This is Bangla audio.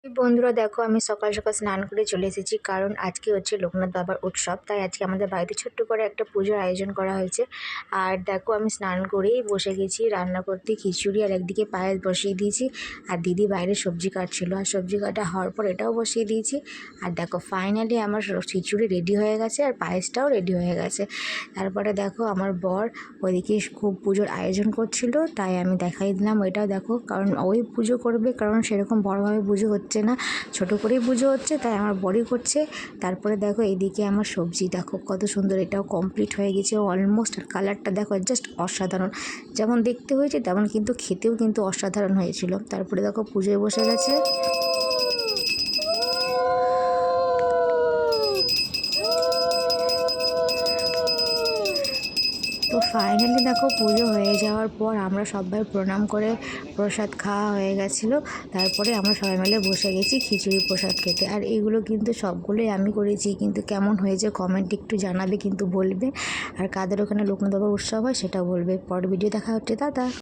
বন্ধুরা দেখো, আমি সকাল সকাল স্নান করে চলে এসেছি, কারণ আজকে হচ্ছে লোকনাথ বাবার উৎসব। তাই আজকে আমাদের বাড়িতে ছোট্ট করে একটা পুজোর আয়োজন করা হয়েছে। আর দেখো, আমি স্নান করেই বসে গেছি রান্না করতে খিচুড়ি, আর একদিকে পায়েস বসিয়ে দিয়েছি। আর দিদি বাইরে সবজি কাটছিল, আর সবজি কাটা হওয়ার পর এটাও বসিয়ে দিয়েছি। আর দেখো ফাইনালি আমার খিচুড়ি রেডি হয়ে গেছে, আর পায়েসটাও রেডি হয়ে গেছে। তারপরে দেখো আমার বর ওইদিকে খুব পুজোর আয়োজন করছিল, তাই আমি দেখাই দিলাম ওইটাও দেখো, কারণ ওই পুজো করবে, কারণ সেরকম বড়োভাবে পুজো হচ্ছে না, ছোট করেই পুজো হচ্ছে, তাই আমার বড়ই করছে। তারপরে দেখো এইদিকে আমার সবজি দেখো কত সুন্দর, এটাও কমপ্লিট হয়ে গেছে অলমোস্ট। আর কালারটা দেখো জাস্ট অসাধারণ, যেমন দেখতে হয়েছে তেমন কিন্তু খেতেও কিন্তু অসাধারণ হয়েছিল। তারপরে দেখো পুজোয় বসে গেছে। তো ফাইনালি দেখো পুজো হয়ে যাওয়ার পর আমরা সবাই প্রণাম করে প্রসাদ খাওয়া হয়ে গেছিলো। তারপরে আমরা সবাই মিলে বসে গেছি খিচুড়ি প্রসাদ খেতে। আর এগুলো কিন্তু সবগুলোই আমি করেছি, কিন্তু কেমন হয়েছে কমেন্ট একটু জানাবে, কিন্তু বলবে। আর কাদের ওখানে লোকনাথ বাবার উৎসব হয় সেটা বলবে। পরের ভিডিও দেখা হচ্ছে, দাদা।